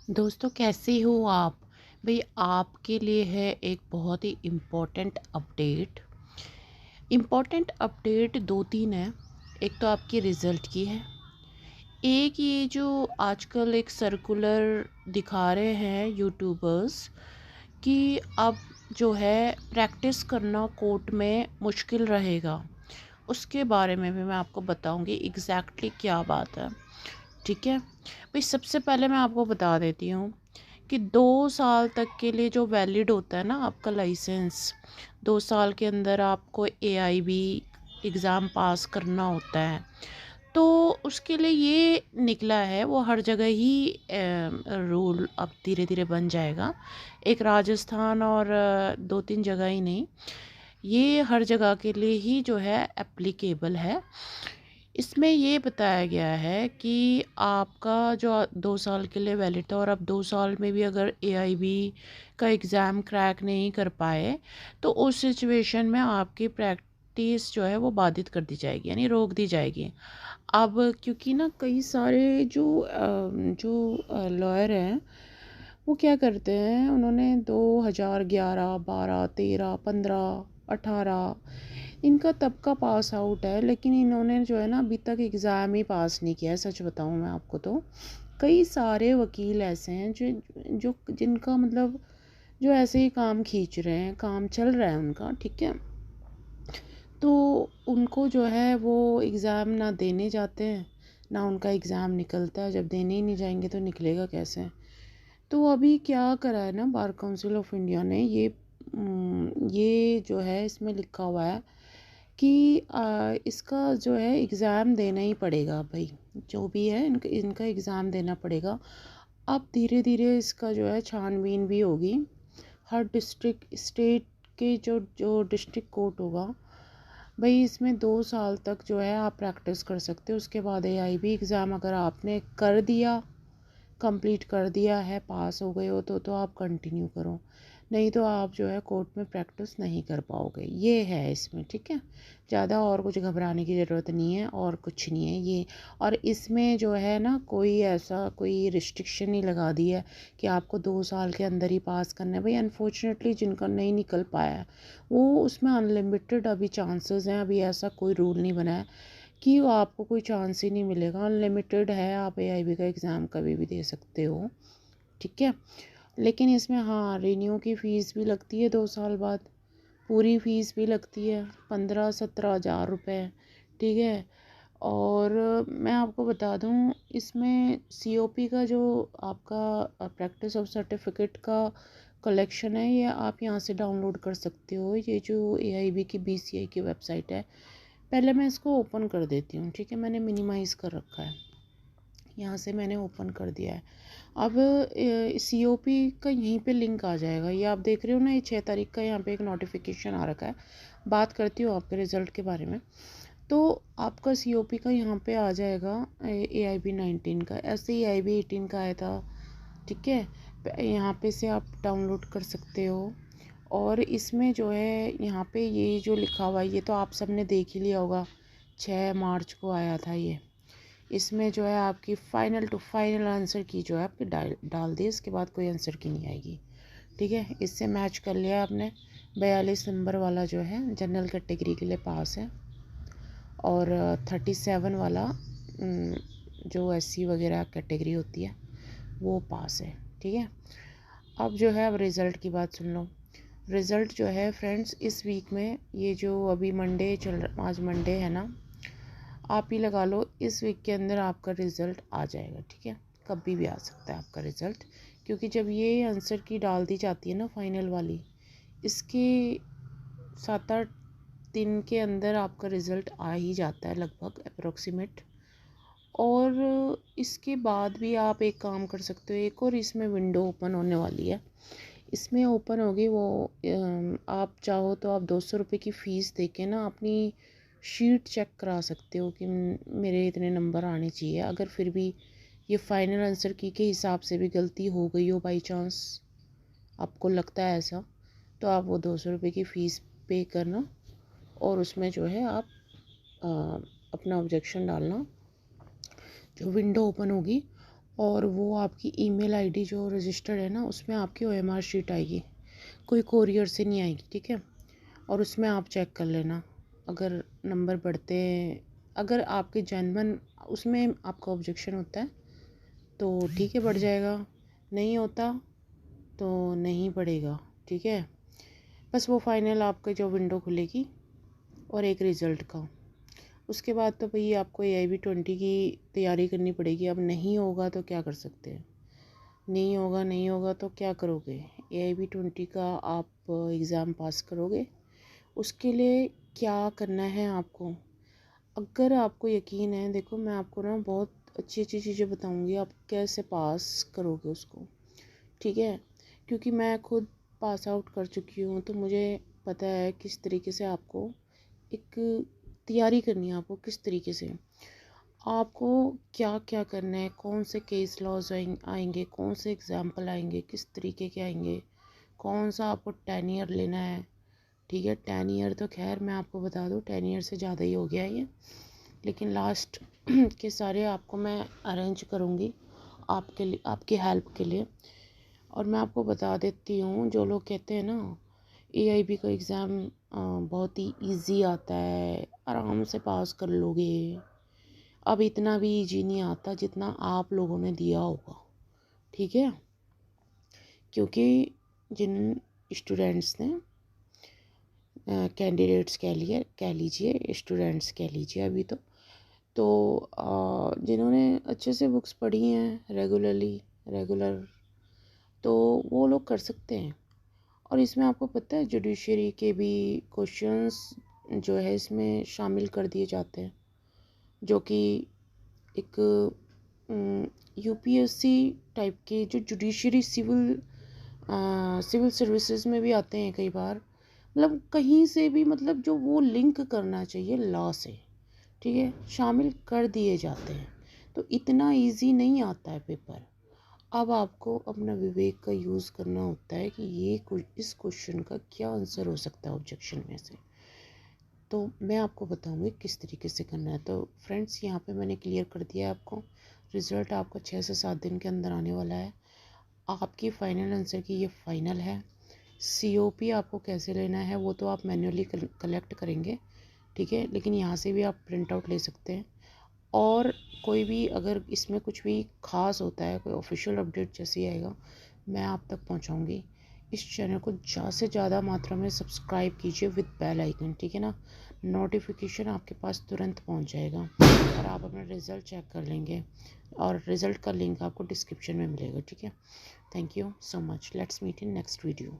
दोस्तों कैसे हो आप। भाई आपके लिए है एक बहुत ही इम्पोर्टेंट अपडेट दो तीन है। एक तो आपकी रिज़ल्ट की है। एक ये जो आजकल एक सर्कुलर दिखा रहे हैं यूट्यूबर्स कि अब जो है प्रैक्टिस करना कोर्ट में मुश्किल रहेगा। उसके बारे में भी मैं आपको बताऊंगी एग्जैक्टली क्या बात है। ठीक है भाई, सबसे पहले मैं आपको बता देती हूँ कि 2 साल तक के लिए जो वैलिड होता है ना आपका लाइसेंस, 2 साल के अंदर आपको एआईबी एग्ज़ाम पास करना होता है। तो उसके लिए ये निकला है, वो हर जगह ही रूल अब धीरे धीरे बन जाएगा। एक राजस्थान और दो तीन जगह ही नहीं, ये हर जगह के लिए ही जो है एप्लीकेबल है। इसमें ये बताया गया है कि आपका जो 2 साल के लिए वैलिड था और अब 2 साल में भी अगर एआईबी का एग्ज़ाम क्रैक नहीं कर पाए तो उस सिचुएशन में आपकी प्रैक्टिस जो है वो बाधित कर दी जाएगी, यानी रोक दी जाएगी। अब क्योंकि ना कई सारे जो लॉयर हैं वो क्या करते हैं, उन्होंने 2011 12 13 15 18 इनका तब का पास आउट है, लेकिन इन्होंने जो है ना अभी तक एग्ज़ाम ही पास नहीं किया है। सच बताऊं मैं आपको तो कई सारे वकील ऐसे हैं जो जो जिनका मतलब जो ऐसे ही काम खींच रहे हैं, काम चल रहा है उनका, ठीक है। तो उनको जो है वो एग्ज़ाम ना देने जाते हैं, ना उनका एग्ज़ाम निकलता है। जब देने ही नहीं जाएंगे तो निकलेगा कैसे। तो अभी क्या करा है ना बार काउंसिल ऑफ इंडिया ने, ये जो है इसमें लिखा हुआ है कि इसका जो है एग्ज़ाम देना ही पड़ेगा भाई। जो भी है इनका एग्ज़ाम देना पड़ेगा। अब धीरे धीरे इसका जो है छानबीन भी होगी। हर डिस्ट्रिक्ट स्टेट के जो जो डिस्ट्रिक्ट कोर्ट होगा भाई, इसमें 2 साल तक जो है आप प्रैक्टिस कर सकते हो। उसके बाद एआईबी एग्ज़ाम अगर आपने कर दिया, कंप्लीट कर दिया है, पास हो गए हो तो आप कंटिन्यू करो, नहीं तो आप जो है कोर्ट में प्रैक्टिस नहीं कर पाओगे। ये है इसमें, ठीक है। ज़्यादा और कुछ घबराने की ज़रूरत नहीं है, और कुछ नहीं है ये। और इसमें जो है ना कोई ऐसा कोई रिस्ट्रिक्शन नहीं लगा दी है कि आपको 2 साल के अंदर ही पास करना है। भाई अनफॉर्चुनेटली जिनका नहीं निकल पाया है वो उसमें अनलिमिटेड अभी चांसेस हैं। अभी ऐसा कोई रूल नहीं बना है कि वो आपको कोई चांस ही नहीं मिलेगा, अनलिमिटेड है। आप एआईबी का एग्ज़ाम कभी भी दे सकते हो, ठीक है। लेकिन इसमें हाँ, रिन्यू की फ़ीस भी लगती है 2 साल बाद। पूरी फ़ीस भी लगती है 15-17 हज़ार रुपये, ठीक है। और मैं आपको बता दूं, इसमें सीओपी का जो आपका प्रैक्टिस ऑफ सर्टिफिकेट का कलेक्शन है, ये आप यहाँ से डाउनलोड कर सकते हो। ये जो एआईबी की बीसीआई की वेबसाइट है, पहले मैं इसको ओपन कर देती हूँ, ठीक है। मैंने मिनिमाइज़ कर रखा है, यहाँ से मैंने ओपन कर दिया है। अब सीओपी का यहीं पे लिंक आ जाएगा, ये आप देख रहे हो ना, ये 6 तारीख का यहाँ पे एक नोटिफिकेशन आ रखा है। बात करती हूँ आपके रिज़ल्ट के बारे में। तो आपका सीओपी का यहाँ पे आ जाएगा एआईबी 19 का, ऐसे ही एआईबी 18 का आया था, ठीक है। यहाँ पे से आप डाउनलोड कर सकते हो। और इसमें जो है यहाँ पे ये जो लिखा हुआ है ये तो आप सबने देख ही लिया होगा, 6 मार्च को आया था ये। इसमें जो है आपकी फ़ाइनल टू फाइनल आंसर की जो है आपकी डाल दी, इसके बाद कोई आंसर की नहीं आएगी, ठीक है। इससे मैच कर लिया आपने। 42 नंबर वाला जो है जनरल कैटेगरी के लिए पास है, और 37 वाला जो एससी वगैरह कैटेगरी होती है वो पास है, ठीक है। अब जो है अब रिज़ल्ट की बात सुन लो। रिज़ल्ट जो है फ्रेंड्स इस वीक में, ये जो अभी मंडे चल रहा, आज मंडे है ना, आप ही लगा लो इस वीक के अंदर आपका रिज़ल्ट आ जाएगा, ठीक है। कभी भी आ सकता है आपका रिज़ल्ट, क्योंकि जब ये आंसर की डाल दी जाती है ना फाइनल वाली, इसके 7-8 दिन के अंदर आपका रिज़ल्ट आ ही जाता है लगभग अप्रोक्सीमेट। और इसके बाद भी आप एक काम कर सकते हो, एक और इसमें विंडो ओपन होने वाली है। इसमें ओपन होगी वो, आप चाहो तो आप 200 रुपये की फ़ीस दे के ना अपनी शीट चेक करा सकते हो कि मेरे इतने नंबर आने चाहिए। अगर फिर भी ये फ़ाइनल आंसर की के हिसाब से भी गलती हो गई हो बाई चांस, आपको लगता है ऐसा, तो आप वो 200 रुपये की फ़ीस पे करना, और उसमें जो है आप अपना ऑब्जेक्शन डालना। जो विंडो ओपन होगी और वो आपकी ईमेल आईडी जो रजिस्टर्ड है ना, उसमें आपकी OMR शीट आएगी, कोई कोरियर से नहीं आएगी, ठीक है। और उसमें आप चेक कर लेना, अगर नंबर बढ़ते हैं, अगर आपके जेन्युइन उसमें आपका ऑब्जेक्शन होता है तो ठीक है, बढ़ जाएगा, नहीं होता तो नहीं बढ़ेगा, ठीक है। बस वो फाइनल आपका जो विंडो खुलेगी और एक रिज़ल्ट का, उसके बाद तो भई आपको AIB20 की तैयारी करनी पड़ेगी। अब नहीं होगा तो क्या कर सकते हैं, नहीं होगा तो क्या करोगे। AIB20 का आप एग्ज़ाम पास करोगे, उसके लिए क्या करना है आपको। अगर आपको यकीन है, देखो मैं आपको ना बहुत अच्छी अच्छी चीज़ें बताऊंगी, आप कैसे पास करोगे उसको, ठीक है। क्योंकि मैं खुद पास आउट कर चुकी हूँ, तो मुझे पता है किस तरीके से आपको एक तैयारी करनी है, आपको किस तरीके से, आपको क्या क्या करना है, कौन से केस लॉज आएंगे, कौन से एग्जाम्पल आएंगे, किस तरीके के आएंगे, कौन सा आपको 10 ईयर लेना है, ठीक है। 10 ईयर तो खैर मैं आपको बता दूँ 10 ईयर से ज़्यादा ही हो गया है ये, लेकिन लास्ट के सारे आपको मैं अरेंज करूँगी आपके लिए, आपकी हेल्प के लिए। और मैं आपको बता देती हूँ, जो लोग कहते हैं ना AIB का एग्ज़ाम बहुत ही इजी आता है, आराम से पास कर लोगे, अब इतना भी इजी नहीं आता जितना आप लोगों ने दिया होगा, ठीक है। क्योंकि जिन स्टूडेंट्स ने कैंडिडेट्स कह लीजिए स्टूडेंट्स कह लीजिए अभी तो जिन्होंने अच्छे से बुक्स पढ़ी हैं रेगुलर, तो वो लोग कर सकते हैं। और इसमें आपको पता है जुडिशरी के भी क्वेश्चंस जो है इसमें शामिल कर दिए जाते हैं, जो कि एक UPSC टाइप के, जो जुडिशरी सिविल सर्विसेज में भी आते हैं कई बार, मतलब कहीं से भी, मतलब जो वो लिंक करना चाहिए लॉ से, ठीक है, शामिल कर दिए जाते हैं। तो इतना इजी नहीं आता है पेपर। अब आपको अपना विवेक का यूज़ करना होता है कि इस क्वेश्चन का क्या आंसर हो सकता है ऑब्जेक्शन में से। तो मैं आपको बताऊंगी किस तरीके से करना है। तो फ्रेंड्स, यहाँ पे मैंने क्लियर कर दिया है आपको, रिज़ल्ट आपका 6 से 7 दिन के अंदर आने वाला है। आपकी फ़ाइनल आंसर की ये फ़ाइनल है। COP आपको कैसे लेना है वो तो आप मैन्युअली कलेक्ट करेंगे, ठीक है, लेकिन यहाँ से भी आप प्रिंट आउट ले सकते हैं। और कोई भी अगर इसमें कुछ भी ख़ास होता है, कोई ऑफिशियल अपडेट जैसे ही आएगा, मैं आप तक पहुँचाऊँगी। इस चैनल को ज़्यादा से ज़्यादा मात्रा में सब्सक्राइब कीजिए विद बेल आइकन, ठीक है ना, नोटिफिकेशन आपके पास तुरंत पहुँच जाएगा और आप अपना रिज़ल्ट चेक कर लेंगे, और रिज़ल्ट का लिंक आपको डिस्क्रिप्शन में मिलेगा, ठीक है। Thank you so much, let's meet in next video.